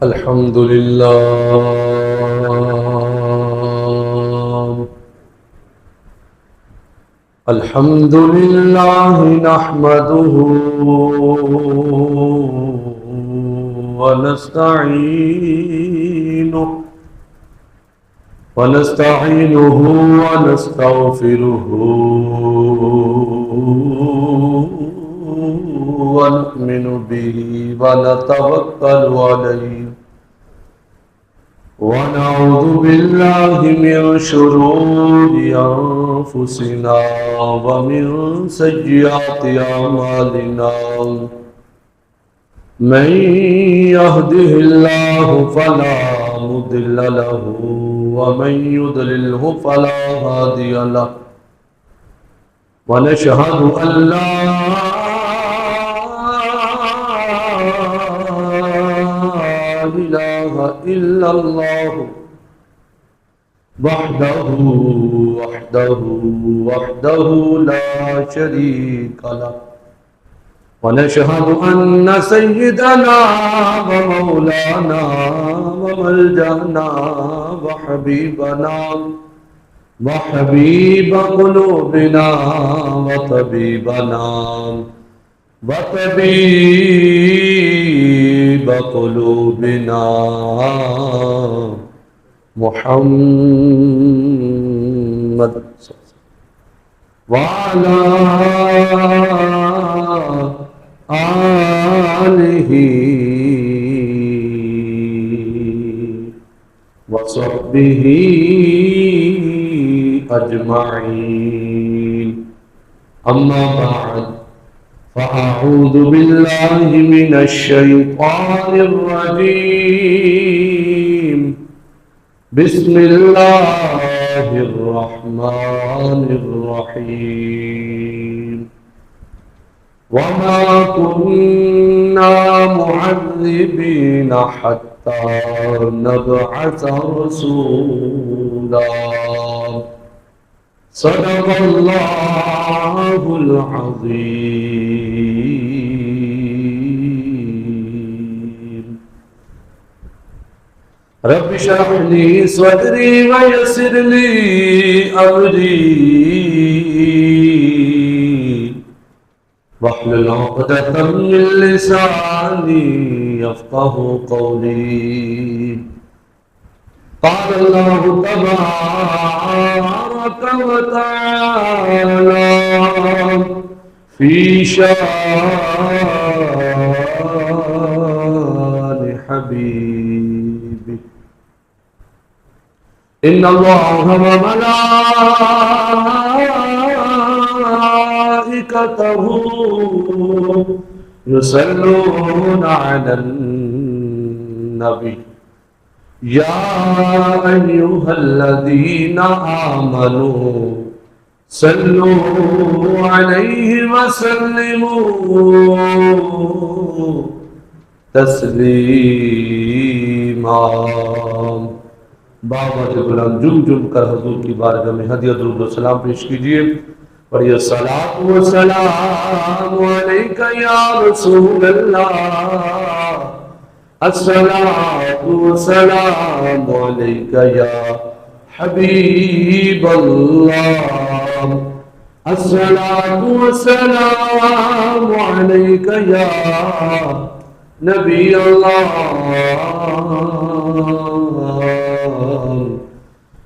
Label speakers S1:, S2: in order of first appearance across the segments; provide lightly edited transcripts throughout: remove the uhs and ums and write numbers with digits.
S1: الحمد لله الحمد لله نحمده ونستعينه ونستغفره ونؤمن به ونتوكل عليه ونعوذ بالله من شرور أنفسنا ومن سيئات أعمالنا من يهده الله فلا مضل له ومن يضلله فلا هادي له ونشهد أن لا إله إلا الله وحده لا شريك له ونشهد أن سيدنا ومولانا وملجأنا وحبيب قلوبنا وطبيب قلوبنا محمد وعلى آله وصحبه أجمعين أما بعد فأعوذ بالله من الشيطان الرجيم بسم الله الرحمن الرحيم وما كنا معذبين حتى نبعث رسولا صدق الله العظيم رب اشرح لي صدري ويسر لي أمري واحلل عقدة من لساني يفقه قولي قال الله تبارك وتعالى في شان حبيبه إن الله وملائكته يصلون على النبي يا أيها الذين آمنوا صلوا عليه وسلموا تسلیما. بابا غلام جم کر حضور کی بارگاہ میں ہدیہ درود و سلام پیش کیجئے. پڑھیے الصلاۃ والسلام علیک یا رسول اللہ، الصلاۃ والسلام علیک یا حبیب اللہ، الصلاۃ والسلام علیک یا نبی اللہ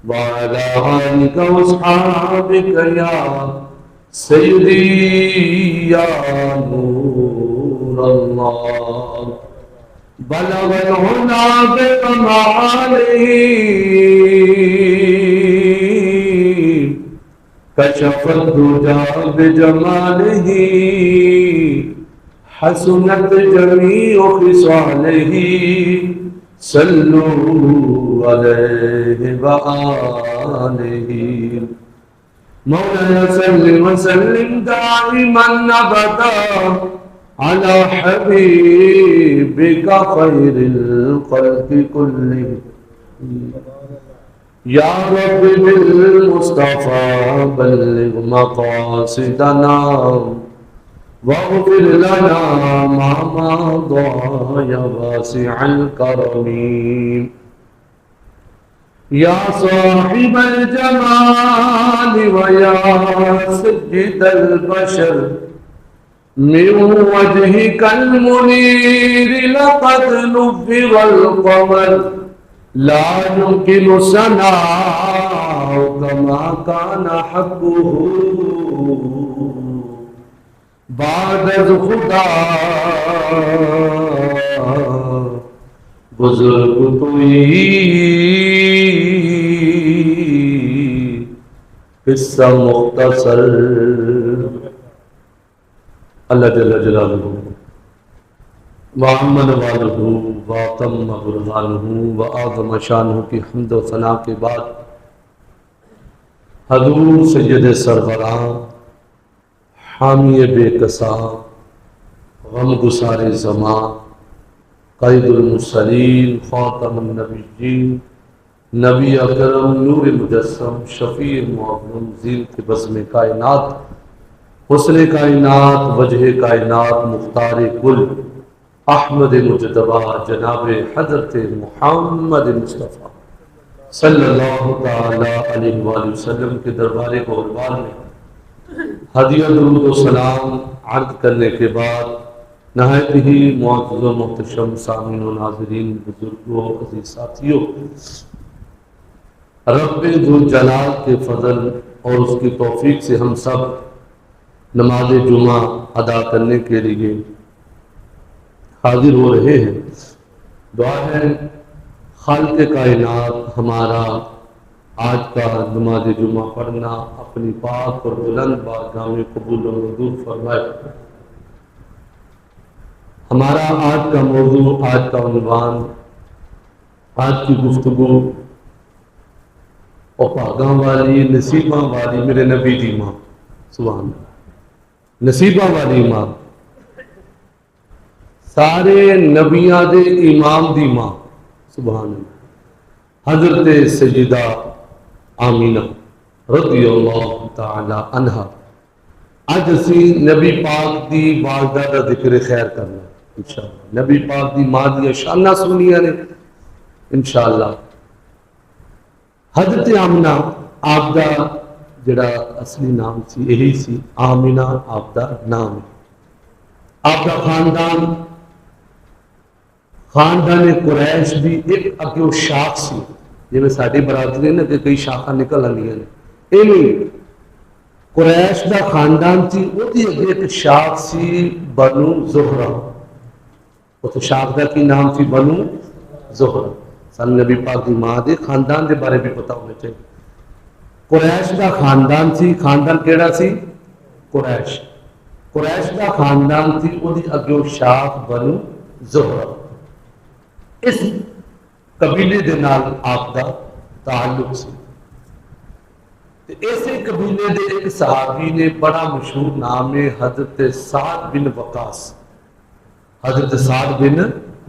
S1: وعلى آلك وأصحابك يا سيدي يا نور الله. بلغ العلا بكماله كشف الدجى بجماله حسنت جميع خصاله صلوا عليه وآله. مولانا صل وسلم دائما أبدا على حبيبك خير الخلق كلهم. يا رب بالمصطفى بلغ مقاصدنا واغفر لنا ما مضى يا واسع الكرم يا صاحب الجمال ويا سيد البشر من وجهك المنير لقد نفر القمر لا يمكن ثناؤك ما كان حقه بعد از خدا بزرگ توئی قصہ مختصر اللہ جل جلالہ وعمن والہ واتم برہانہ وآظم شانہ کی حمد و ثنا کے بعد حضور سید سربراہ حامی بے کسا غم گسار زمان قائد المرسلین خاتم النبیین نبی اکرم نور مجسم شفیع معظم زینت بزم کائنات حسن کائنات وجہ کائنات مختار کل احمد مجتبہ جناب حضرت محمد مصطفیٰ صلی اللہ تعالی علیہ وآلہ وسلم کے دربار قربان میں ہدیہ درود و سلام عرض کرنے کے بعد نہایت ہی معزز و محتشم سامعین و ناظرین بزرگوں عزیز ساتھیوں، رب ذو جلال کے فضل اور اس کی توفیق سے ہم سب نماز جمعہ ادا کرنے کے لیے حاضر ہو رہے ہیں۔ دعا ہے خالق کائنات ہمارا آج کا نماز جمعہ پڑھنا اپنی پاک اور بلند بارگاہ میں قبول و منظور فرمائے۔ ہمارا آج کا موضوع، آج کا عنوان، آج کی گفتگو اوپاگاں والی نصیباں والی میرے نبی دی ماں، سبحان اللہ، نصیباں والی ماں، سارے نبیاں دے امام دی ماں، سبحان اللہ، حضرت سیدہ آمینہ رضی اللہ تعالی عنہا۔ آج اسی نبی پاک دی والدہ دا ذکر خیر کرنا انشاءاللہ، نبی پاک دی ماں دی شانہ سنیا نے انشاءاللہ۔ حضرت آمینہ آپ دا جڑا اصلی نام سی یہی سی، آمینہ آپ دا نام ہے۔ آپ دا خاندان قریش بھی ایک اگیو شاخ سی، جی میں ساڑھی برادری نے کہ کئی شاخہ نکل آنی ہے، نہیں قریش دا خاندان تھی، وہ دی ایک شاخ سی بنو زہرہ، وہ تو شاخ دا کی نام تھی بنو زہرہ۔ سن نبی پاک دی ماں دے خاندان دے بارے بھی پتہ ہونے چاہیے۔ قریش دا خاندان تھی، خاندان کیڑا سی؟ قریش دا خاندان تھی، وہ دی اگیو شاخ بنو زہرہ۔ اس قبیلے دے نال آپ دا تعلق سی۔ ایسے قبیلے دے ایک صحابی نے بڑا مشہور نام ہے حضرت سعد بن وقاص، حضرت سعد بن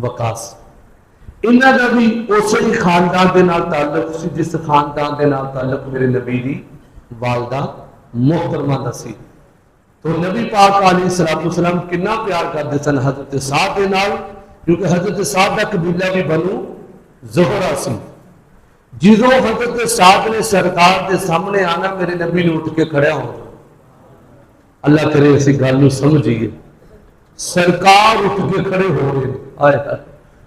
S1: وقاص۔ انہاں دا بھی اسی خاندان دے نال تعلق سی جس خاندان دے نال تعلق میرے نبی دی والدہ محترمہ دا سی۔ تو نبی پاک علیہ السلام کنا پیار کرتے سن حضرت سعد دے نال، کیونکہ حضرت سعد دا قبیلہ بھی بنو زہرہ سی۔ جدوں حضرت سعد نے سرکار دے سامنے آنا، میرے نبی نے اٹھ کے کھڑا ہو، اللہ کرے اسی گل نوں سمجھیے، سرکار اٹھ کے کھڑے ہو رہے ہیں،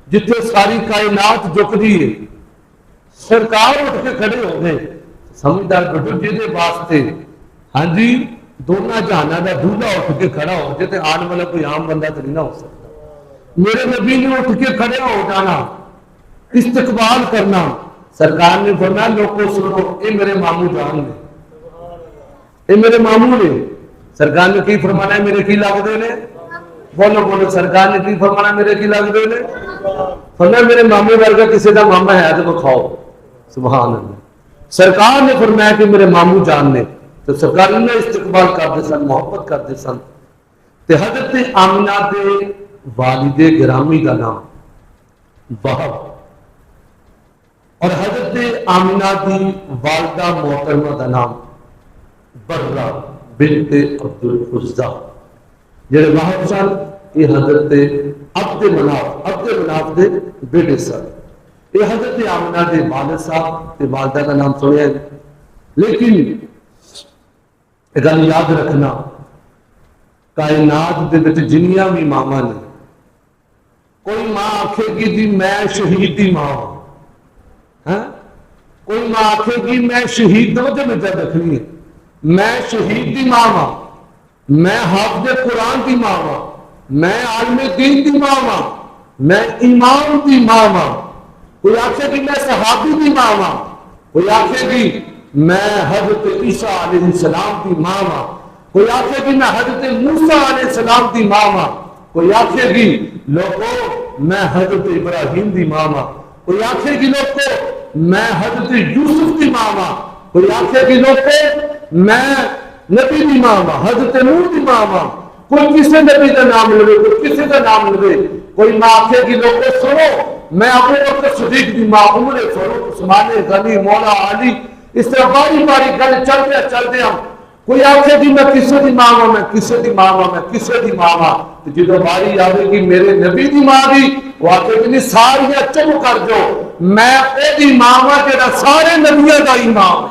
S1: جتنے ساری کائنات جھک دی ہے سرکار اٹھ کے کھڑے ہو گئے۔ سمجھدار بٹو جی دے واسطے ہاں جی دونوں جہاناں دا دولہا اٹھ کے کھڑا ہو جائے تے آن والا کوئی عام بندہ تو نہیں نہ ہو سکتا۔ میرے نبی نے اٹھ کے کھڑے ہو جانا، استقبال کرنا۔ سرکار نے فرمایا لوگوں سنو، اے میرے ماموں جان نے، اے میرے ماموں نے۔ سرکار نے کی فرمانا ہے میرے کی لگدے نے؟ بولو بولو، سرکار نے کی فرمانا میرے کی لگدے نے؟ فرمایا میرے ماموں ورگا کسی دا ماما ہے تو کھاؤ، سبحان اللہ۔ سرکار نے فرمایا کہ میرے ماموں جان نے، تو سرکار نے استقبال کرتے سن، محبت کرتے سن۔ تے حضرت آمنہ دے والد گرامی کا نام وہب، اور حضرت آمنہ دی والدہ محترمہ کا نام برہ بنت عبد العزہ۔ جڑے واہب سن یہ حضرت عبد مناف دے بیٹے سن. یہ حضرت آمنہ دے والد صاحب تے والدہ کا نام سنیا ہے. لیکن ایک گل یاد رکھنا، کائنات دے وچ جنیاں بھی ماواں نے، کوئی ماں آکھے گی جی میں شہید دی ماں ہاں، کوئی ماں آکھے گی میں شہید دو جو میں رکھنی ہے، میں شہید دی ماں ہاں، میں حافظ قرآن دی ماں ہاں، میں عالم دین دی ماں ہاں، میں امام دی ماں ہاں. کوئی آکھے گی میں صحابی دی ماں ہاں، کوئی آکھے گی میں حضرت عیسیٰ علیہ السلام دی ماں ہاں، کوئی آکھے گی میں حضرت موسیٰ علیہ السلام دی ماں ہاں، کوئی آکھے گی لوگوں میں حضرت ابراہیم دی ماں ہاں، کوئی آکھے گی لوگوں میں حضرت یوسف دی ماں ہاں، کوئی آکھے گی لوگوں میں نبی دی ماں ہاں، حضرت نوح دی ماں ہاں. کوئی کسی نبی کا نام لے، کوئی کسی کا نام لے. کوئی ماں آکھے گی لوگوں سنو میں ابو بکر صدیق دی ماں، عمر فاروق، عثمان غنی، مولا علی. اس طرح باری باری گل چلتے ہم. کوئی آکھے گی میں کسی دی ماں ہاں، میں کسی دی ماں ہاں، میں کسی دی ماں ہاں. جدو باری آئے گی میرے نبی دی ماں دی، وہ آکھے گی نہیں ساری چپ کر جو، میں اے دی ماں ہاں جڑا سارے نبیوں دا امام ہے،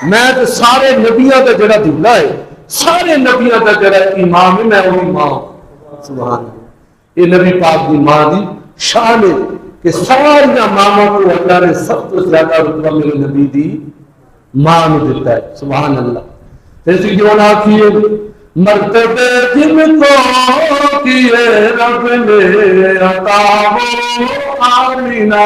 S1: میں تو سارے نبیوں دا جڑا دلہ ہے، سارے نبیوں دا جڑا امام ہے، میں وہی ماں ہوں. سبحان اللہ. یہ نبی پاک دی ماں دی شان ہے کہ ساری ماما کو اللہ نے سب تو زیادہ رتبہ میرے نبی دی ماں نے دیتا ہے. سبحان اللہ. جیسے کیوں نہ کیے مرتبے جن کو کیے رب نے عطا وہ آمینہ.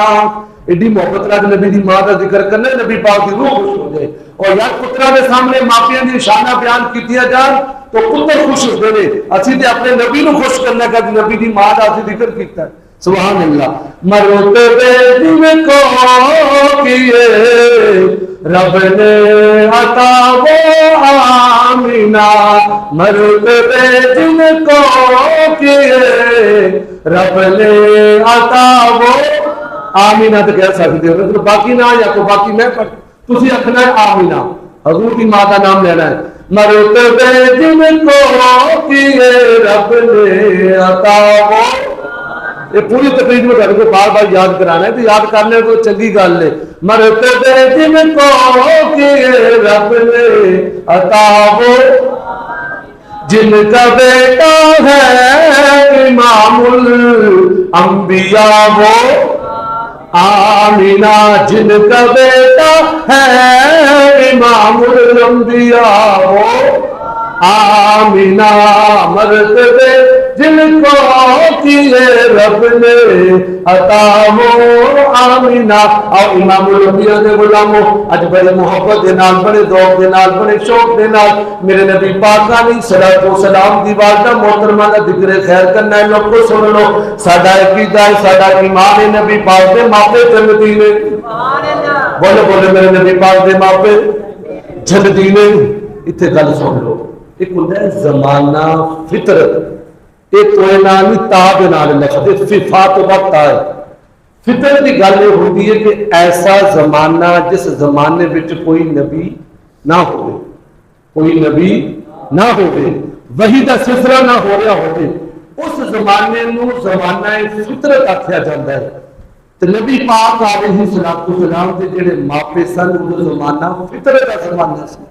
S1: ایڈی محبت رکھ نبی دی ماں کا ذکر کرنا، نبی پاک دی روح خوش ہو جائے. اور یار پترا کے سامنے ماپیاں دی شانہ بیان کیتیا جان تو پتر خوش ہوتے ہیں. اسی تے اپنے نبی نو خوش کرنا کا نبی دی ماں دا اسی ذکر کیتا ہے. سبحان اللہ. مرتبے جن کو کیے رب نے عطا وہ آمینہ، مرتبے جن کو کیے رب نے عطا وہ آمینہ. تو کہہ سکتے ہو باقی نہ یا کو باقی میں پڑھ تسی اکھنا ہے آمینہ، حضور کی ماں کا نام لینا ہے. مرتبے جن کو کیے رب نے عطا وہ، یہ پوری تقریر میں گھر کو بار بار یاد کرانا ہے تو یاد کرنے کو چنگی گل ہے. مرتبے جن کو کیے رب نے عطا وہ، جن کا بیٹا ہے امام الانبیاء وہ آمینہ، جن کا بیٹا ہے امام الانبیاء وہ آمینہ. مرتبے جن کو کیے رب نے عطا وہ آمینہ. اور امام الانبیاء دے غلاموں اج بڑے محبت دے نال، بڑے ذوق دے نال، بڑے شوق دے نال میرے نبی پاک علیہ الصلوۃ والسلام دی والدہ محترمہ دا ذکر خیر کرنا ہے. لوگوں سن لو، ساڈا عقیدہ ہے، ساڈا ایمان ہے نبی پاک دے ماپے جنتی نے. بولے بولے میرے نبی پاک دے ماپے جنتی نے. اتنے گل سن لو، ایک ہوتا ہے زمانہ فطرت، ایک کوئی نام تاب نال لکھتے ففا تو وقت آئے. فطرت کی گل یہ ہوتی ہے کہ ایسا زمانہ جس زمانے وچ کوئی نبی نہ ہوئے، کوئی نبی نہ ہوئے، وحی دا سلسلہ نہ ہو رہا ہوئے، اس زمانے نو زمانہ فطرت آکھیا جاتا ہے. تو نبی پاک علیہ السلام دے جڑے ماپے سن وہ زمانہ فطرت دا زمانہ سی.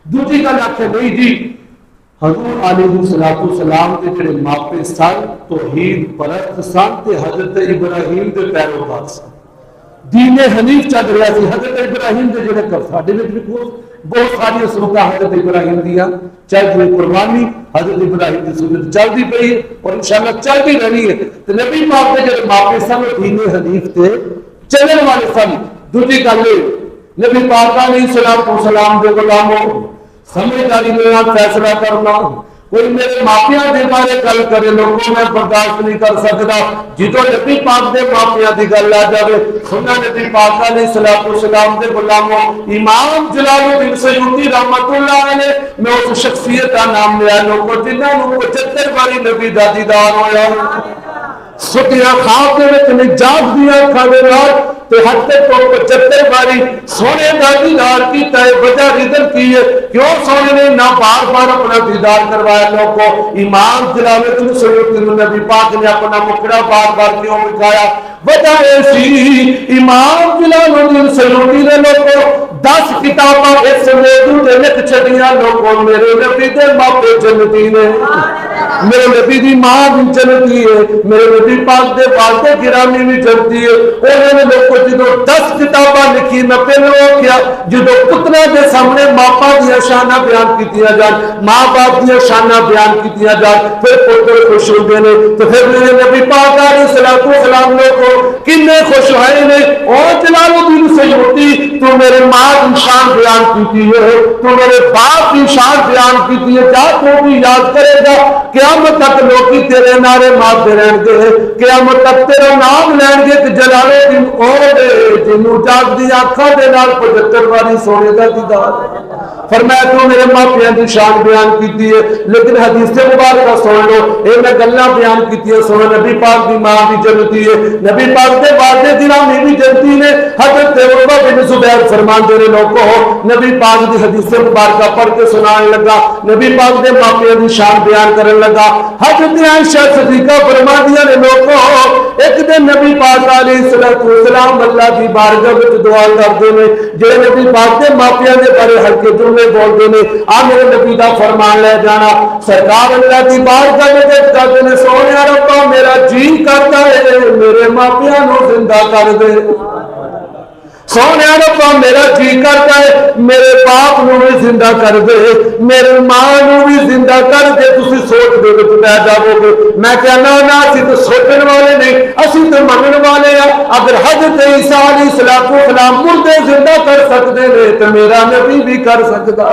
S1: دوسری گل آکھے نہیں جی حضور علیہ السلام کے جڑے ماپے سن توحید پرست سن تے حضرت ابراہیم دے پیروکار سن. دین حنیف چل رہا سی. حضرت ابراہیم دے جڑے کر ساڈے وچ بھی بہت ساری سنتاں حضرت ابراہیم دیاں چلدی قربانی حضرت ابراہیم دی سنت چلدی پئی ہے اور انشاءاللہ چلدی رہنی ہے. تے نبی پاک دے جڑے ماپے سن دین حنیف تے چلن والے سن. دوسری گل نبی پاک علیہ السلام دے غلاموں سمجھداری میں فیصلہ کرنا. کوئی میرے ماپیاں دے بارے گل کرے لوگوں میں برداشت نہیں کر سکتا. جدو نبی پاک دے ماپیاں دی گل آ جائے سننا نبی پاک علیہ السلام دے غلاموں امام جلال الدین سیوطی رحمت اللہ علیہ میں اس شخصیت کا نام لیا لوگوں جنہاں نو 75 باری نبی دا دیدار ہویا. ستیا خواب دے وچ نہیں جاگ دیا اکھاں دے نال تو ہفتے کو 75 باری سونے کا دیدار کیتا ہے. وجہ ریزن کی ہے کیوں سونے نے نہ بار بار اپنا دیدار کروایا لوگوں کو. امام جلال الدین سیوطی نبی پاک نے اپنا مکڑا بار بار کیوں بٹھایا؟ وجہ ایسی امام جلال الدین سیوطی نے لوگوں 10 کتاباں اس موضوع دے لکھ چھڑیاں لوگوں. میرے نبی دے ماپے جنتی نے، میرے نبی دی ماں بھی جنتی ہے، میرے نبی پاک دے والد گرامی بھی جنتی ہے. انہوں نے لوگوں جدو 10 کتاباں لکھی میں پہلو کیا جدو پترا دے سامنے ماپا دیا شانہ بیان کیتیا جان، ماں باپ دیا شانہ بیان کیتیا جان، پھر پتر خوش ہو گئے نے. تو پھر میرے نبی پاک علیہ السلام لوگوں کنے خوش ہوئے نے. اور جلال الدین سیوطی تو میرے ماں کی شان بیان کیتی ہے، تو میرے باپ کی شان بیان کیتی ہے. جا تو بھی یاد کرے گا قیامت تک لوگی تیرے نعرے مارتے رہن گے، قیامت تک تیرا نام لین گے کہ جلال الدین اور جنوں جاگ دی آنکھاں دے نال 75 باری سونے دا دیدار. فرمایا تو میرے ماپیاں دی شان بیان کیتی ہے، لیکن حدیث مبارکہ سن لو. اے میں گلاں بیان کیتی ہے سن. نبی پاک دی ماں بھی جنتی ہے، نبی پاک دے والد گرامی بھی جنتی نے. حضرت عروہ بن زبیر فرماندے نے لوگوں نبی پاک دی حدیث مبارکہ پڑھ کے سنان لگا، نبی پاک دے ماپیاں دی شان بیان کرن لگا. حضرت عائشہ صدیقہ فرماندیاں نے لوگوں ایک دن نبی پاک علیہ السلام اللہ دی بارگاہ وچ دعا کردے نے، جے نبی پاک دے ماپیاں دے بارے ہلکے جملے بولدے نے. آ میرے نبی دا فرمان لے جانا. سرکار اللہ دی بارگاہ وچ کہندے نے سونیا ربا میرا جی کرتا ہے میرے ماپیاں نو زندہ کر دے. سونے ربا میرا جی کرتا ہے میرے باپ نو بھی زندہ کر دے، میرے ماں نو بھی زندہ کر دے. تسی سوچ دے وچ پہ جاؤ گے. میں کہنا نا اسی تو سوچن والے نہیں، اسی تو منن والے ہیں. اگر حضرت عیسیٰ علیہ السلام مردے زندہ کر سکتے ہیں تو میرا نبی بھی کر سکتا.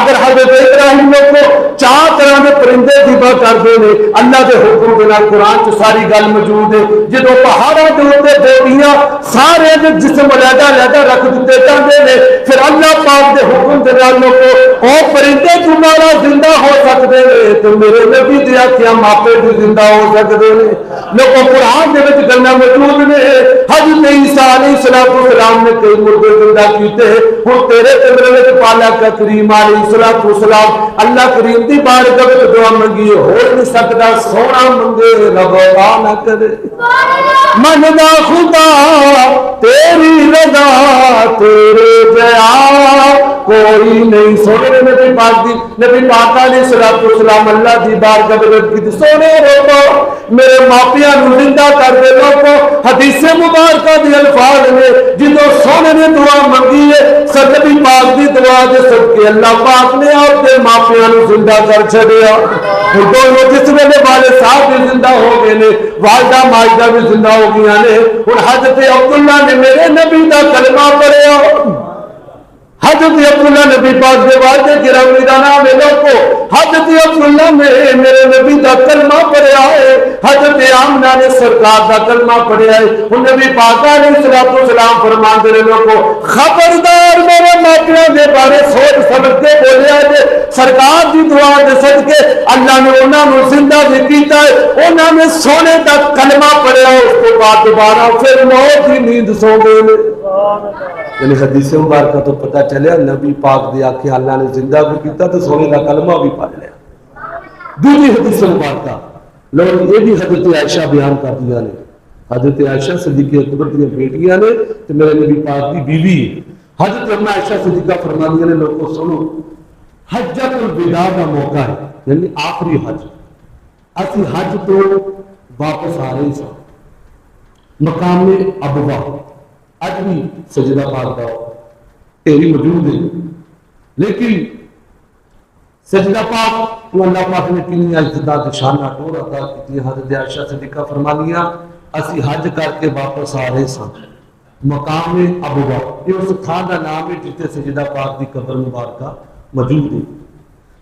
S1: اگر حضرت ابراہیم کو 4 طرح کے پرندے ذبح کرتے ہیں اللہ کے حکم کے نال، قرآن چ ساری گل موجود ہے. جدو پہاڑوں کے اوپر بوٹیاں سارے جسم علیحدہ رکھ دیتے جاندے نے، پھر اللہ پاک دے حکم دے نال لوگوں او پرندے تمہارا زندہ ہو سکتے ہیں تو میرے نبی دے آکھیا ماپے بھی زندہ ہو سکتے ہیں. لوگوں قرآن دے وچ گلاں موجود نے. حضرت عیسیٰ علیہ السلام نے کئی مردے زندہ کیتے. ہن تیرے کمرے وچ پاک کریم علیہ السلام اللہ کریم دی بارگاہ وچ دعا منگی ہو نہیں سکدا. سونا منگے رب نہ کرے مندا خدا تیری رضا تیرے جیا کوئی نہیں. سونے نبی پاک دی نبی پاک علیہ السلام اللہ دی بارگاہ وچ سونے روکو میرے ماپیاں نو زندہ کر دے. لوگوں حدیث مبارکہ دی الفاظ نے جدو سونے نے دعا منگی ہے نبی پاک دی دعا دے صدقے اللہ پاک نے آپ دے ماپیاں نو زندہ کر چھڑیا. دونوں جس ویلے والے صاحب بھی زندہ ہو گئے نے، والدہ ماجدہ بھی زندہ ہو گئی نے. اور حضرت عبداللہ نے میرے نبی دا کلمہ پڑھیا. حضرت عبداللہ نبی پاک دے والد گرامی دا نام ہے. لوگوں حضرت عبداللہ نے میرے نبی دا کلمہ پڑھیا ہے. حضرت آمنہ نے سرکار دا کلمہ پڑھیا ہے. ان نبی پاک علیہ السلام فرماندے نے لوگوں خبردار میرے ماپیاں دے بارے سوچ سمجھ کے بولیا ہے. سرکار دی دعا دے صدقے اللہ نے انہاں نو زندہ بھی کیتا ہے. انہاں نے سونے دا کلمہ پڑھیا. اس کو بعد دوبارہ پھر موت کی نیند سو گئے. یعنی حدیث مبارکہ تو پتہ چلیا نبی پاک دی آنکھیں اللہ نے زندہ بھی کیتا تو سونے کا کلمہ بھی پڑھ لیا. دوسری حدیث مبارکہ لوگ یہ بھی حضرت عائشہ بیان کر دیا نے. حضرت عائشہ صدیقہ اکبر کی بیٹیاں نے تو میرے نبی پاک دی بیوی ہے. حضرت عائشہ صدیقہ فرماندیاں نے لوگوں سنو حجۃ الوداع کا موقع ہے یعنی آخری حج. اسی حج تو واپس آ رہے سن مقام ابوا اج بھی سجدہ پاک دا تیری موجود ہے. لیکن سجدہ پاک کو اللہ پاک نے کنی عزت شان ٹور عطا کی. حضرت عائشہ صدیقہ فرمانیاں اسی حج کر کے واپس آ رہے سن مقام ابوا. یہ اس تھان کا نام ہے جتنے سجدہ پاک کی قبر مبارکہ موجود ہے.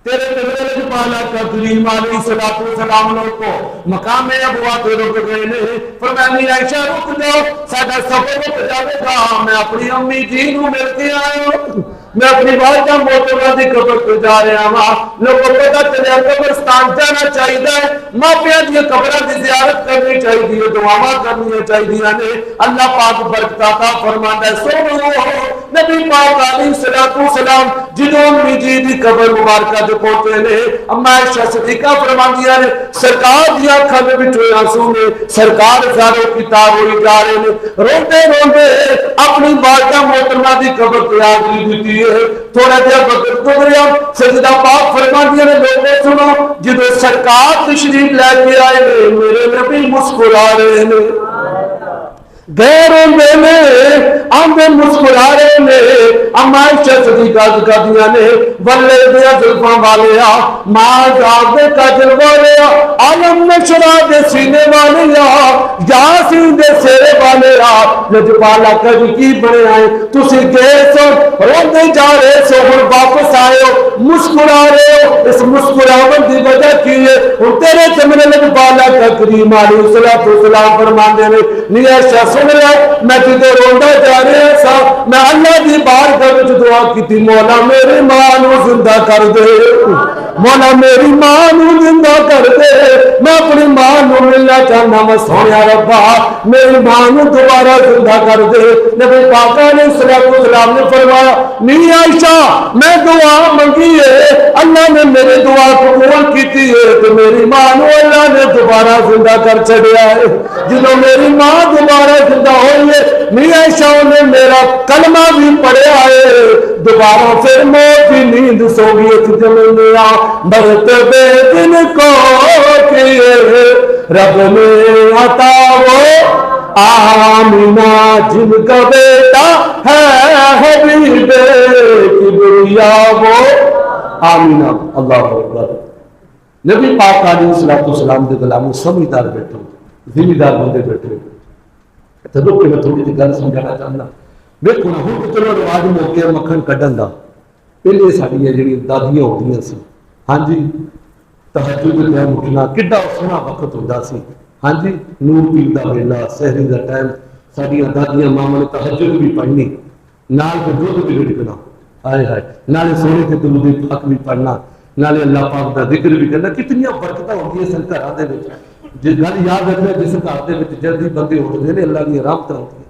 S1: تیرے قبر پالا کریم علیہ السلام کو مقام ابوا تے رک گئے نے. فرمایا عائشہ رک جاؤ ساڈا سفر رک جاوے گا. میں اپنی امی جی نو مل کے آیا ہوں. میں اپنی والدہ محترمہ دی قبر پہ جا رہا ہوں، لوگوں کو پتہ چلیا قبرستان جانا چاہیے، ماپیاں دی قبراں دی زیارت کرنی چاہیے، دعاواں کرنی چاہیے نے۔ اللہ پاک برکت عطا فرماندا ہے۔ سو نبی پاک علیہ الصلوۃ والسلام جدوں امی جی دی قبر مبارکہ دے پہنچے نے، اما عائشہ صدیقہ فرماندیاں نے سرکار دی اکھاں دے وچوں آنسو نے، سرکار زارو کتاب ہوئی جا رہے نے، روندے روندے اپنی والدہ محترمہ دی قبر تے حاضری دتی ہے۔ تھوڑا جہا وقت گزریا، سیدہ پاک فرماندیاں نے لوگوں سنو، جدوں سرکار تشریف لے کے آئے نے میرے نبی مسکرا رہے نے، غیروں میں آندے مسکرا رہے نے۔ اما عائشہ صدیقہ کہدیاں نے ولے دیا زلفاں والیا، ماں جاگ دے کجل والیا، عالم نشرا دے سینے والیا، یاسین دے سیرے والیا، لجپالا کج کی بنے آئے، تسی گئے سو روندے جا رہے سو، ہن واپس آئے ہو مسکرا رہے ہو، اس مسکراون دی وجہ کی ہے؟ ہن تیرے سامنے لجپالا کا کریم علیہ الصلوۃ والسلام فرماندے نے نی عائشہ سن لیا، میں جدوں روندا جا رہا سا، میں اللہ دی بارگاہ وچ دعا کیتی، مولا میری ماں نو زندہ کر دے، مولا میری ماں نو زندہ کر دے، میں اپنی ماں نو ملنا چاہنا، میں سونیا ربا میری ماں نو دوبارہ زندہ کر دے۔ نبی پاک علیہ الصلوۃ والسلام نے فرمایا نی عائشہ میں دعا منگی ہے، اللہ نے میری دعا قبول کیتی ہے، تو میری ماں نو اللہ نے دوبارہ زندہ کر چھڑیا ہے۔ جدوں میری ماں دوبارہ زندہ ہوئی ہے، نی عائشہ نے میرا کلمہ بھی پڑھیا ہے، دوبارہ پھر موت کی نیند سو گئی تھی جمنیا، مرتبے دن کو کیے رب نے عطا وہ آمینہ جن کا بیٹا ہے حبیب کبریا وہ آمینہ۔ اللہ اکبر۔ نبی پاک علیہ الصلوۃ والسلام دے غلاموں سمجھدار بیٹھو، ذمہ دار بندے بیٹھے، تو رک کے میں تھوڑی جی گل سمجھانا چاہنا۔ ویکھو نا ہن چلو رواج موقع مکھن کڈن دا، پہلے ساڈیاں جڑیاں دادیاں ہوندیاں سی، ہاں جی تہجد دے ٹائم اٹھنا کڈا سوہنا وقت ہوندا سی، ہاں جی نور پیر دا ویلا سحری دا ٹائم، ساڈیاں دادیاں ماواں نے تہجد بھی پڑھنی، نال تے دودھ بھی رڑکنا، ہائے ہائے، نالے سونے تے درود پاک بھی پڑھنا، نالے اللہ پاک دا ذکر بھی کرنا، کتنیاں برکتاں ہوندیاں سن گھراں دے وچ۔ جس گل یاد رکھنا جس گھر دے وچ جلدی بندے اٹھدے نے اللہ دی رحمتاں ہوندیاں،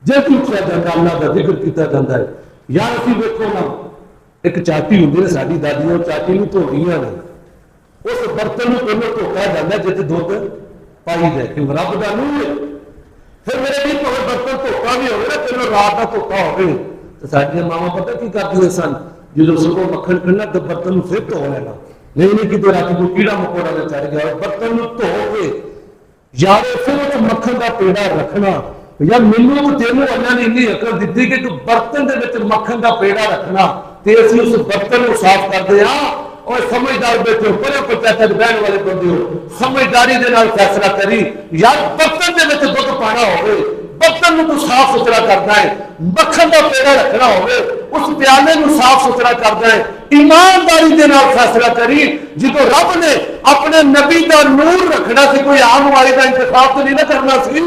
S1: جلدی اٹھیا جاندا اللہ دا ذکر کیتا جاندا ہے۔ یار اسی ویکھو نا ایک چاٹی ہوندی ہے ساڈی دادیاں چاٹی نوں دھوندیاں نے، اس برتن نوں پہلے دھویا جاندا جتے دودھ پائی جائے کہ رب دا نور ہے۔ پھر میرے بھی کوئی برتن دھوتا بھی ہوئے نا چلو رات کا دھوتا ہوئے تو ساڈیاں ماواں پتہ کی کردیاں سن، جدوں صبح مکھن کھڑنا تو برتن نوں پھر دھو لینا، نہیں کتنے رات کو کیڑا مکوڑا نہ چڑھ گیا، برتن نوں دھو کے یار پھر اس مکھن کا پیڑا رکھنا۔ یا مینوں تو تینوں اللہ نے اتنی عقل دیتی کہ تو برتن دے وچ مکھن کا پیڑا رکھنا تے اسی اس برتن کو صاف کرتے ہاں۔ اور سمجھدار بیٹھے پرے پنچایت بہن والے بندے ہو، سمجھداری دے نال فیصلہ کری، یار برتن دے وچ دودھ پانا ہوئے، برتن نوں تو صاف ستھرا کرنا ہے، مکھن کا پیڑا رکھنا ہوئے اس پیالے نوں صاف ستھرا کرنا ہے، ایمانداری دے نال فیصلہ کری۔ جدوں رب نے اپنے نبی دا نور رکھنا سی، کوئی عام والی دا انتخاب تو نہیں نہ کرنا سی،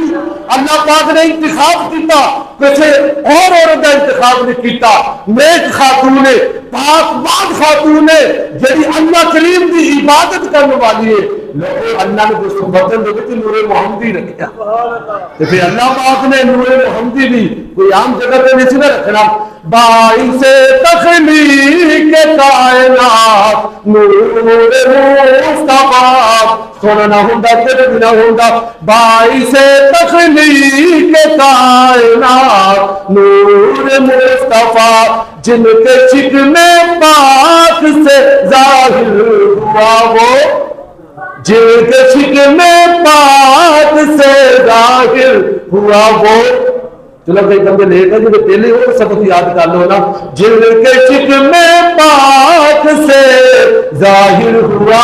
S1: اللہ پاک نے انتخاب کیتا، کسی اور عورت دا انتخاب نہیں کیتا، نیک خاتون نے پاک باد خاتون نے جڑی اللہ کریم دی عبادت کرنے والی ہے، اللہ نے دوستوں برتن دے وچ نور محمدی رکھیا، تے پھر اللہ پاک نے نور محمدی بھی کوئی عام جگہ پہ نہیں نہ رکھنا۔ باعث تخلیق کائنات نور مصطفیٰ، سونا نہ ہوندا تے بھی نہ ہوندا، باعث تخلیق کائنات نور مصطفیٰ، جن کے شکم پاک سے ظاہر ہوا وہ، جن کے شکم پاک سے ظاہر ہوا وہ، چلو کئی بندے لے گا جو پہلے وہ سبق یاد کر لو نا، جن کے شکم پاک سے ظاہر ہوا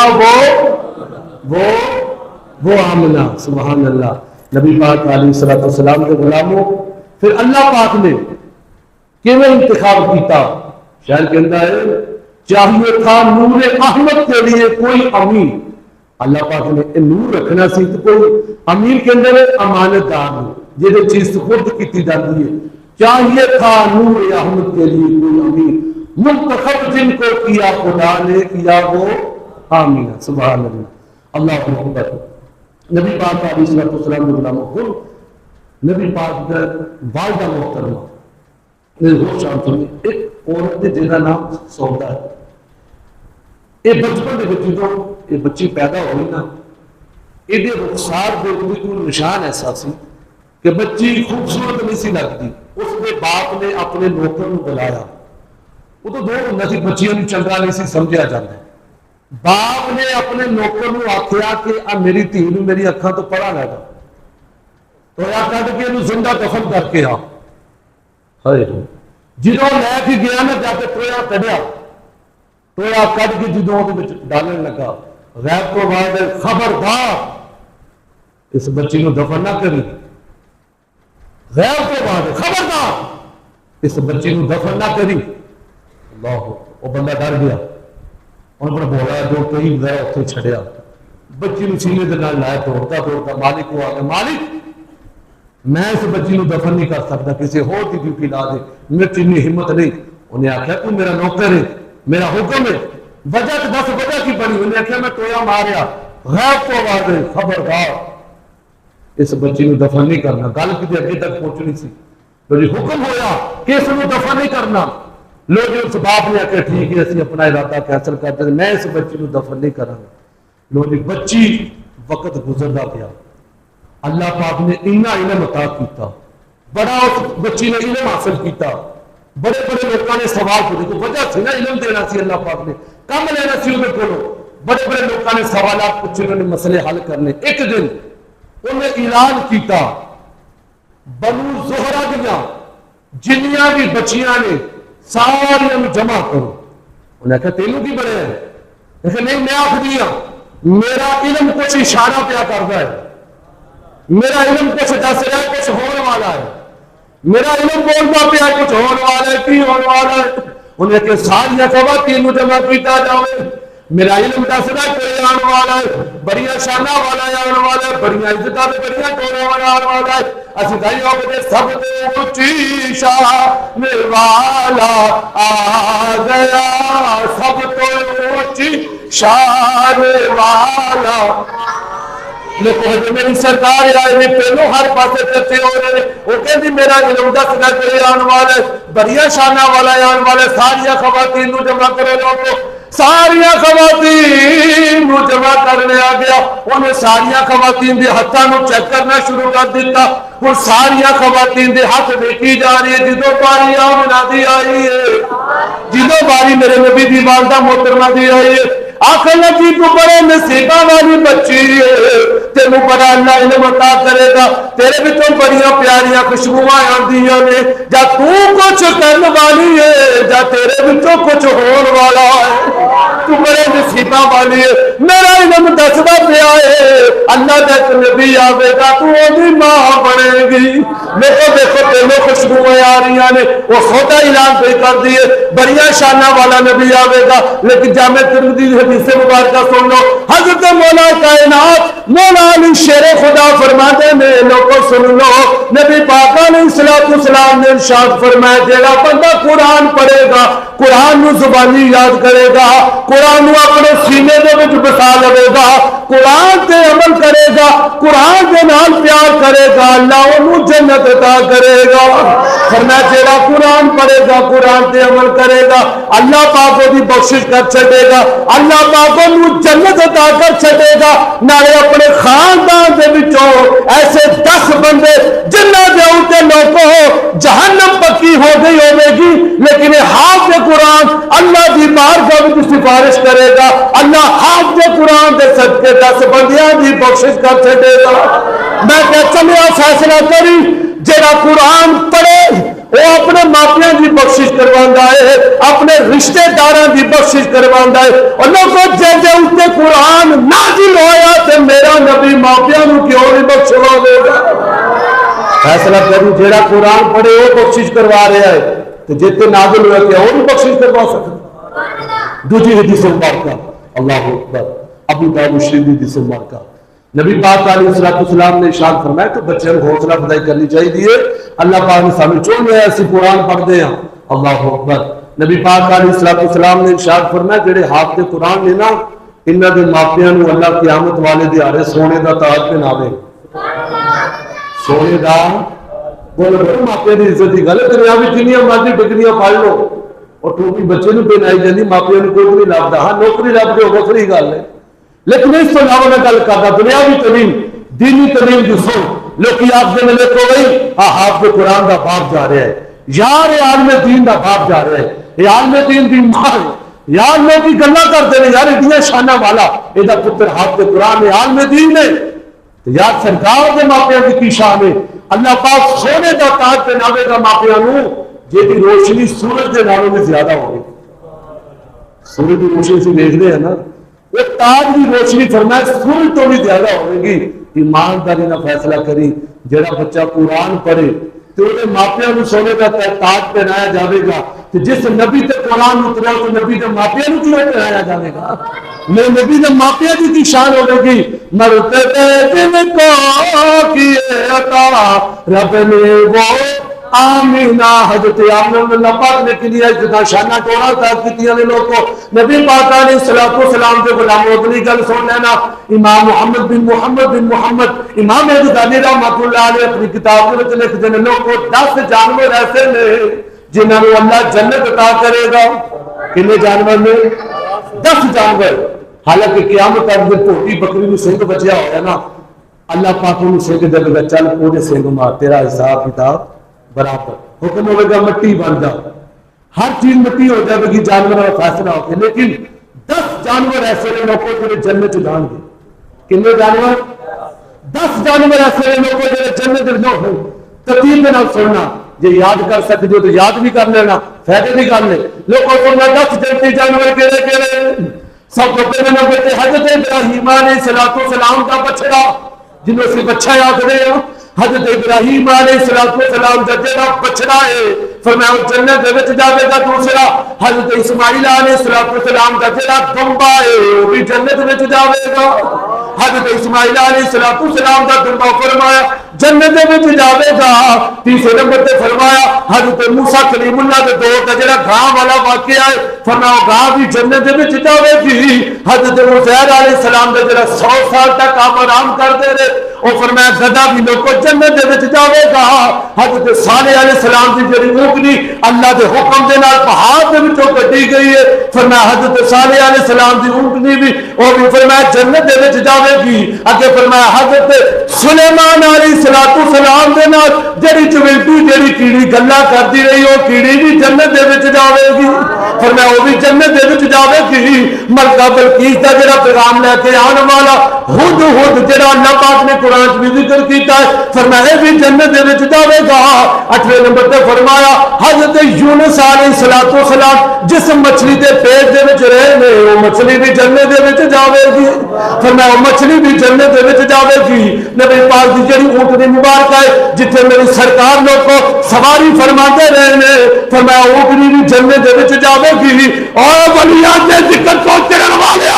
S1: وہ آمنہ۔ سبحان اللہ۔ نبی پاک علیہ الصلوۃ والسلام کے غلاموں پھر اللہ پاک نے کیویں انتخاب کیتا؟ شاید کہتا ہے چاہیے تھا نور احمد کے لیے کوئی امین، اللہ پاک نے نور رکھنا سی تو کوئی امین کے اندر امانت دار ہو جہاں چیز سپرد کی جاتی ہے۔ چاہیے تھا نور احمد کے لیے کوئی امیر، منتخب جن کو کیا خدا نے کیا وہ آمین۔ سبحان اللہ، اللہ اکبر۔ نبی پاک علیہ السلام نے غلام گل نبی پاک کا والدہ محترمہ میرے ہوش آنسو میں ایک عورت ہے جہاں نام سودا ہے۔ یہ بچپن کے بچی تو یہ بچی پیدا ہوئی نا، یہ رخسار دے کوئی نشان ایسا سی کہ بچی خوبصورت نہیں سی لگتی۔ اس کے باپ نے اپنے نوکر کو بلایا، وہ تو دور ہوتا سی بچیاں نوں چنگا نہیں سی سمجھا جاتا۔ باپ نے اپنے نوکر کو آخیا کہ آ میری دھی نوں میری اکھاں تو پڑھا لے گا، تویا کٹ کے انہوں زندہ دفن کر کے آ۔ جدوں لے کے گیا نا جا کے ٹویا کڈیا، ٹویا کڈ کے جدوں ڈالن لگا، غیب تو بعد خبردار اس بچی نوں دفن نہ کری، غیب تو بعد خبردار اس بچی نوں دفن نہ کری۔ اللہ، وہ بندہ ڈر گیا، انہوں نے بولا جو کہیں گیا اتنے چھڑیا، بچی نوں سینے دے نال لایا، دوڑتا دوڑتا مالک کو آ گیا، مالک میں اس بچی نوں دفن نہیں کر سکتا، کسی اور کی ڈیوٹی لا دے، میرے اتنی ہمت نہیں۔ انہیں آخیا تو میرا نوکر ہے، میرا حکم ہے، وجہ تو دس وجہ کی بنی۔ انہیں آخیا میں ٹویا ماریا، غیب تو آواز ہے خبردار اس بچی نوں دفن نہیں کرنا۔ گل کسی اگے تک پہنچنی سی، تو جی حکم ہویا کہ اس نوں دفن نہیں کرنا۔ لوگ اس باپ نے آخیا ٹھیک ہے اسی اپنا ارادہ کینسل کر دیں، میں اس بچی نوں دفن نہیں کروں گا۔ لوگ بچی وقت گزرتا گیا، اللہ پاک نے اتنا علم عطا کیتا، بڑا اس بچی نے علم حاصل کیتا، بڑے بڑے لوگوں نے سوال پوچھے، تو وجہ سی نا علم دینا سی اللہ پاک نے، کم لینا سی انہیں کولو، بڑے بڑے لوگوں نے سوالات پوچھے، انہوں نے مسئلے حل کرنے۔ ایک دن انہیں اعلان کیتا بنو زہرہ دیاں جنیاں بھی بچیاں نے ساریاں جمع کرو۔ انہیں کہا تینوں کی بڑے ہیں؟ لیکن نہیں، میں آخ دیا میرا علم کچھ اشارہ پیا کرتا ہے، میرا علم کچھ دس رہا ہے، کچھ ہونے والا ہے، میرا علم بولتا پیا کچھ ہونے والا ہے، کی ہونے والا ہے۔ انہیں کہ ساری خواتین جمع کیتا جاؤے، میرا علم دس رہا ہے کوئی آنے والا ہے، بڑیاں شانہ والا آنے والا ہے، بڑیاں عزتاں تے بڑیاں ٹولے والا آنے والا ہے۔ اسی کہیں ہوگے سب تے اونچی شان والا آ گیا، سب تو اونچی شان والا۔ لیکن میری سرکار آئے نے پہلو ہر پاسے کرتے ہو رہے، وہ کہتی میرا علم دس نہ کرے آن والے، بڑیا شانہ والا آن والے، ساریا خواتین نو جمع کرے لوگو، ساریا خواتین نو جمع کرنے آ گیا۔ انہیں ساریا خواتین دے ہتھاں نو چیک کرنا شروع کر دیتا، وہ ساریا خواتین دے ہاتھ دیکھی جا رہی ہے۔ جدو باری آمنہ دی آئی ہے، جدو باری میرے نبی دی والدہ محترمہ دی آئی ہے، آخر لگی تو بڑے نصیبہ والی بچی ہے، تینوں بڑا اللہ علم عطا کرے گا، تیرے بھی تو بڑیاں پیاریاں خوشبوئیں آندیاں نے، جا تو کچھ کرنے والی ہے، جا تیرے بھی تو کچھ ہون والا ہے، تو بڑے نصیبہ والی ہے۔ میرا علم دسدا پیا ہے اللہ دے نبی آوے گا تو اودی ماں بنے گی۔ دیکھو دیکھو تینوں خوشبوئیں آ رہی نے، وہ خود اعلان پہ کر دیے بڑیا شانہ والا نبی آوے گا۔ لیکن جامع ترمذی حدیث مبارکہ سن لو، حضرت مولا کائنات مولا علی شیر خدا فرماتے میں لوگوں سن لو، نبی پاک علیہ السلام نے ارشاد فرمایا جیڑا بندہ قرآن پڑھے گا، قرآن نو زبانی یاد کرے گا، قرآن نو اپنے سینے دے وچ بسا لے گا، قرآن تے عمل کرے گا، قرآن دے نال پیار کرے گا، اللہ انہوں جنت عطا کرے گا۔ فرمایا جیڑا قرآن پڑھے گا، قرآن تے عمل کرے گا، اللہ پاک دی بخشش کر چھڑے گا، اللہ پاک انہوں جنت عطا کر چھڑے گا۔ نالے اپنے خاندان دے وچوں ایسے 10 بندے جنہ دے اوتے لوگوں جہنم پکی ہو گئی ہوے گی، لیکن حافظ قرآن اللہ دی بارگاہ وچ سفارش کرے گا، اللہ حافظ قرآن دے صدقے 10 بندیاں دی بخشش کر چھڑے گا۔ میں کہ چلیا فیصلہ کری جڑا قرآن پڑھے وہ اپنے ماپیاں دی بخشش کرواندا ہے، اپنے رشتہ داراں دی بخشش کرواندا ہے۔ اور لوگوں جے جے اُتے قرآن نازل ہویا تے میرا نبی ماپیاں نو کیوں نہیں بخشوا دے گا؟ فیصلہ کروں جیڑا قرآن پڑھے وہ بخشش کروا رہا ہے تے جتے نازل ہوئے کہ اور بھی بخشش کروا سکتا۔ دوسری حدیث مبارکہ، اللہ اکبر، ابو داؤد شریف حدیث مبارکہ، نبی پاک علیہ السلام نے ارشاد فرمایا کہ بچے کو حوصلہ افزائی کرنی چاہیے. اللہ پاک نے سامنے چون لیا ایسی قرآن پڑھتے ہیں. اللہ اکبر. نبی پاک علیہ السلام نے ارشاد فرمایا جڑے حافظ قرآن نے نا انہاں دے ماپیاں نو اللہ قیامت والے دیہاڑے سونے دا تاج پہناوے. سونے دا بول بڑے ماپیاں دی عزت دی گل ہے. دنیا وچ جنیاں مرضی ڈگریاں پڑھ لو اور ٹوپی بچے نو پہنائی جاندی ماپیاں نو کوئی نہیں لبدا. ہاں نوکری لب جو وکری گل ہے لیکن اس تو علاوہ میں گل کرتا دنیاوی تعلیم دینی تعلیم جو سن لوگ آخر میں دیکھو بھائی حافظ قرآن دا باپ جا رہا ہے یار یہ عالم دین دا باپ جا رہا ہے یہ عالم دین دی ماں ہے یار لوگ کی گلا کرتے ہیں یار اتنی شانہ والا یہ پتر حافظ قرآن ہے عالم دین ہے یار سرکار کے ماپیاں کی شان ہے. اللہ پاک سونے دا تاج پہناوے گا ماپیاں نو جی روشنی سورج کے نالوں میں زیادہ ہوگی. سورج کی روشنی سے دیکھ رہے ہیں نا وہ تاج کی روشنی فرمائے سورج تو بھی زیادہ ہوئے گی. ایمانداری نہ فیصلہ کری جڑا بچہ قرآن پڑھے تو انہیں ماپیاں کو سونے کا تاج پہنایا جاوے گا. جس نبی تے قرآن اترا تو نبی تے ماپیاں کو کیوں پہنایا جاوے گا. میں نبی تے ماپیاں کی شان ہوگی گی مرتے جن کو کیے عطا رب نے وہ آمینہ حضرت آمینہ اللہ پاک نے کلیہ جدا شانہ ٹوڑا تھا کتیاں نے لوگ کو نبی پاک علیہ السلام سے غلام ودنی گل سن لینا. امام محمد بن محمد امام غزالی رحمۃ اللہ علیہ اپنی کتاب میں لکھ دینے لوگ کو 10 جانور ایسے نے جنہوں نے اللہ جنت عطا کرے گا. کتنے جانور نے 10 جانور. حالانکہ قیامت تک جب پوٹی بکری میں سنگ بچیا ہویا نا اللہ پاک نے سنگ دے گا چل پورے سنگ مار تیرا حساب کتاب برابر. حکم ہوئے گا مٹی بن جا ہر چیز مٹی ہو جائے گی جانور کا فیصلہ ہو گیا. لیکن 10 جانور ایسے لوگوں کو جنت جان گے. کتنے جانور 10 جانور ایسے لوگوں کو جنت جان. ترتیب میں نہ سننا جی یاد کر سکتے ہو تو یاد بھی کر لینا فائدے بھی کر لیں. لوگوں کو 10 جنتی جانور کہڑے کہڑے. سب کو پہلے نمبر پہ حضرت ابراہیم علیہ السلام کا بچڑا جنہوں سے بچہ یاد رہے ہو. حضرت ابراہیم علیہ السلام کا جڑا بچڑا ہے فرمایا وہ جنت دے وچ جاوے گا. دوسرا حضرت اسماعیل علیہ السلام کا جڑا دمبا ہے وہ بھی جنت وچ جاوے گا. حضرت اسماعیل علیہ السلام کا دمبا فرمایا جنت دے وچ جاوے گا. تیسرے نمبر تے فرمایا حضرت موسیٰ کلیم اللہ کے دور کا جڑا گاں والا واقعہ ہے فرمایا گاں بھی جنت دے وچ جاوے گی. حضرت عزیر علیہ السلام کا جڑا 100 سال تک آپ آرام کرتے رہے وہ فرمایا گدا بھی لوگ کو جنت دے وچ جاوے گا. حضرت صالح علیہ السلام کی جڑی اونٹنی اللہ دے حکم دے نال پہاڑ دے وچوں کڈی گئی ہے فرمایا حضرت صالح علیہ السلام کی اونٹنی بھی وہ بھی فرمایا جنت دے وچ جاوے گی. اگے فرمایا حضرت سلیمان علیہ السلام دے نال جڑی چویلٹی جڑی کیڑی گلاں کردی رہی وہ کیڑی بھی جنت دے وچ جاوے گی. فرمایا وہ بھی جنت دے وچ جاوے گی. ملکہ بلقیس دا جڑا پیغام لے کے آنے والا ہد جڑا اللہ پاک نے قرآن میں ذکر کیتا ہے فرمایا بھی جنت دے وچ جاوے گا. 8ویں نمبر تے فرمایا حضرت یونس علیہ السلام جس مچھلی دے پیٹ دے وچ رہے نے وہ مچھلی بھی جنت دے وچ جاوے گی. فرمایا وہ مچھلی بھی جنت دے وچ جاوے گی. نبی پاک دی جڑی اونٹنی مبارک ہے جتھے میری سرکار لوگ کو سواری فرماتے رہے نے فرمایا اونٹنی بھی جنت دے وچ جاوے گی. اور ولیاں دے ذکر کو کرن والے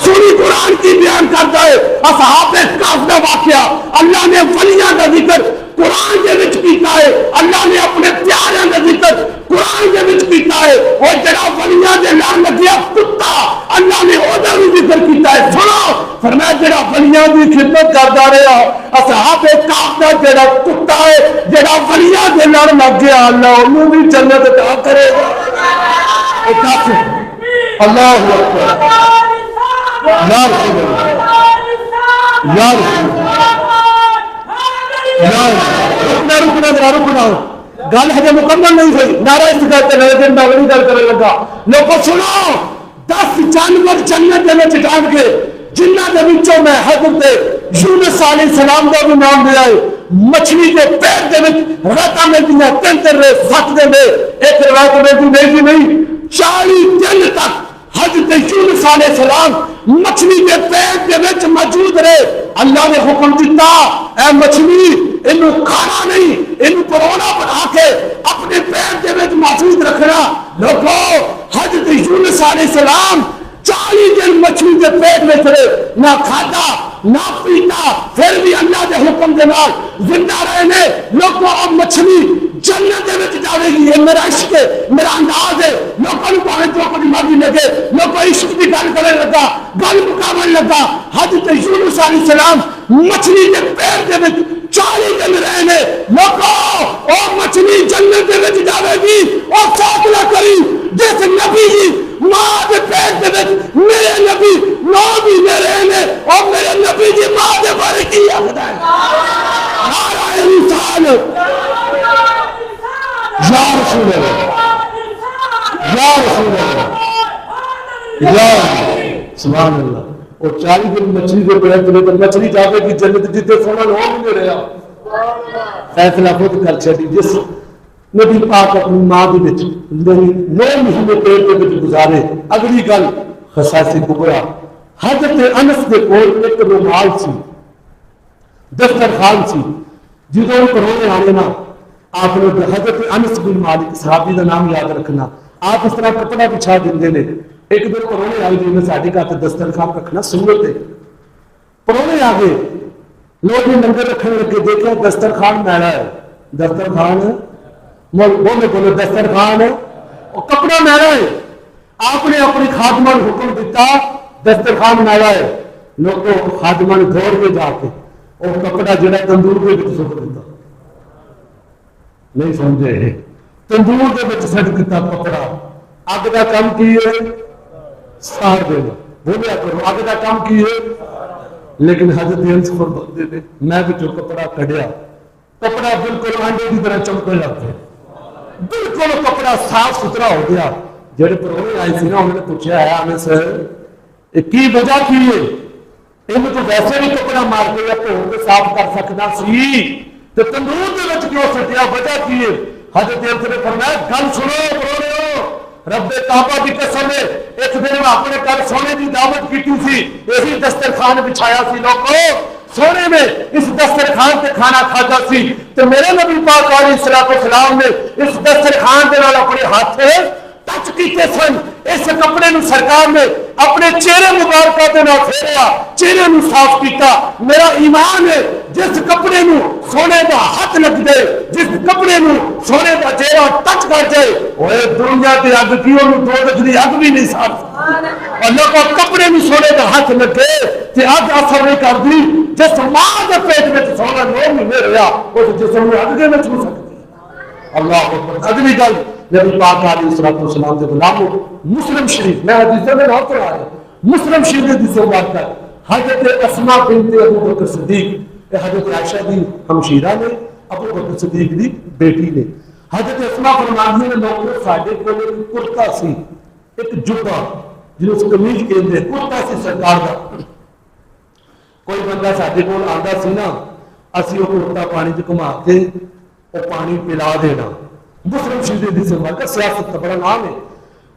S1: سوری قرآن کی بیان کرتا ہے اصحاب کہف کا واقعہ اللہ نے ولیاں کا ذکر قرآن کے وچ کیتا ہے. اللہ نے اپنے پیاریاں کا ذکر قرآن کے وچ کیتا ہے. اور جڑا ولیاں دے نال لگیا کتا اللہ نے اودا بھی ذکر کیتا ہے. سنو فرمایا جڑا ولیاں دی خدمت کردا رہا اصحاب کہف دا جڑا کتا ہے جڑا ولیاں دے نال لگ گیا اللہ اونوں بھی جنت عطا کرے گا. اللہ اکبر یا رسول اللہ یا رسول اللہ رکنا گل ہے مکمل نہیں ہوئی. نعرہ استقامت تے لیکن میں اگلی گل کرنے لگا. لوگوں سنو 10 جانور جنت دے وچ جان کے جنہاں دے وچوں میں حضرت یونس علیہ السلام دا بھی نام لیا ہے. مچھلی کے پیٹ دے وچ راتا ملدیاں 3 رات 7 دن ایک روایت ملدی نہیں 40 دن تک حضرت یونس علیہ السلام مچھلی کے پیٹ کے وچ موجود رہے. اللہ نے حکم دیتا اے مچھلی انہوں کھانا نہیں انہوں پرونا بنا کے اپنے پیٹ کے وچ محفوظ رکھنا. لوگوں حضرت یونس علیہ السلام 40 دن مچھلی کے پیٹ میں رہے نہ کھاتا نہ پیتا حکم دے نال زندہ رہے نے لوگوں اور مچھلی جنت دے وچ جاوے گی. یہ میرا عشق ہے, میرا انداز ہے. لوگوں کو پاویں جو کچھ مرضی لگے, لوگوں عشق کی گل کرنے لگا, گل مکاون لگا. حضرت یونس علیہ السلام مچھلی کے پیر دے وچ 40 دن رہے نے. لوگوں اور مچھلی جنت دے وچ جاوے گی. اور فیصلہ کری جس نبی جی ماں دے پیٹ دے وچ میرے نبی 9 مہینے رہے نے, اور میرے نبی جی ماں دے بارے کی آخدا ہے نعرہ رسالت یا رسول اللہ, یا رسول اللہ, یا سبحان اللہ. اور 40 دن مچھلی کے پیٹ دے وچ مچھلی جاوے گی جنت جتے سونا 9 مہینے رہا. فیصلہ خود کر چھڈی. جس نبی پاک اپنی ماں دے وچ 9 مہینے پیٹ دے وچ گزارے. اگلی گل خصائص کبرا. حضرت انس دے کول ایک رومال سی, دسترخوان سی. جدوں پرونے آنے نا آپ نے حضرت انس بن مالک صحابی دا نام یاد رکھنا, آپ اس طرح کپڑا بچھا دیندے نے. ایک دن پرونے آئے جی نے ساڈے گھر تے دسترخوان رکھنا سنت ہے. پرونے آ گئے, لوگ لنگر رکھنے لگے, دیکھا دسترخوان میلا ہے. دسترخوان بولے بولے دسترخوان اور کپڑا میلا ہے. آپ نے اپنی خادمہ کو حکم دیتا دسترخوان میلا ہے. لوگوں خادمہ نے دوڑ کے جا کے اور کپڑا جڑا تندور کے وچ سٹ دیتا. نہیں سمجھے, تندور کے وچ سٹ دیتا کپڑا. اگ دا کام کی ہے ساڑ دینا. بولیا کرو اگ دا کام کی ہے. لیکن حضرت انس فرماتے نے میں وچوں کپڑا کڈیا, کپڑا بالکل آنڈے کی طرح چمکنے لگ گیا. بالکل کپڑا صاف ستھرا ہو گیا. جڑے پرونے آئے سی نا انہوں نے پوچھا ہے ہمیں سر کی وجہ کی ہے؟ انہوں تو ویسے بھی کپڑا مار کے یا دھو کے صاف کر سکنا سی, تو تندور دے وچ کیوں سٹیا, وجہ کی ہے؟ حضرت انس نے فرمایا گل سنو پرونے, رب کعبہ کی قسم ہے ایک دن میں اپنے گھر سونے کی دعوت کی سی, یہی دسترخوان بچھایا سی. لوگوں سونے میں اس دسترخوان سے کھانا کھاتا سی, تو میرے نبی پاک علیہ السلام نے اس دسترخوان کے نال اپنے ہاتھ ٹچ کیتے سن. اس کپڑے نو سرکار نے اپنے چہرے مبارکہ دے نال پھیریا, چہرے نو صاف کیتا. میرا ایمان ہے جس کپڑے نو سونے دا ہاتھ لگ جائے, جس کپڑے نو سونے دا چہرہ ٹچ کر جائے, اوے دنیا تے اگ کیوں نو دوزخ دی اگ بھی نہیں ساڑ سکتی. اور لوگوں کپڑے نو سونے دا ہاتھ لگے تے اگ اثر نہیں کردی. جس ماں دے پیٹ وچ سونا 9 مہینے رہیا اس جسم نو اگ نہیں چھو سکتی. اللہ اکبر. اگلی گل نبی پاک علیہ السلام دے غلاموں, مسلم شریف میں حدیث میں بہت پڑھا ہے, مسلم شریف دی بات کر حضرت اسماء بنت ابو بکر صدیق, حضرت عائشہ دی ہمشیرہ نے, ابو بکر صدیق دی بیٹی نے. حضرت اسماء فرماتی ہیں لوگوں ساڈے کول ایک کرتا سی, ایک جبہ جس قمیض کہندے, کرتا سی سرکار دا. کوئی بندہ ساڈے کول آندا سی نا, اسی وہ کرتا پانی چ گھما کے وہ پانی پلا دینا. مسلم شریف دی سماعت کا سیاست کا بڑا نام ہے.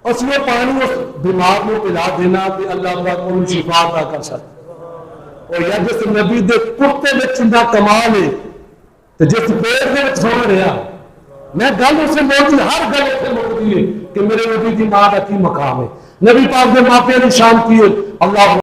S1: اس میں پانی اس بیمار کو پلا دینا کہ اللہ پاک کو شفا عطا کر سکتا. اور یا جس نبی دے کرتے وچ اندا کمال ہے تے جس پیٹ دے وچ سونا رہیا, میں گل اسے موڑی ہر گل اسے موڑی ہے کہ میرے نبی دی ماں دا کی مقام ہے, نبی پاک دے ماپے دی شان کی ہے. اللہ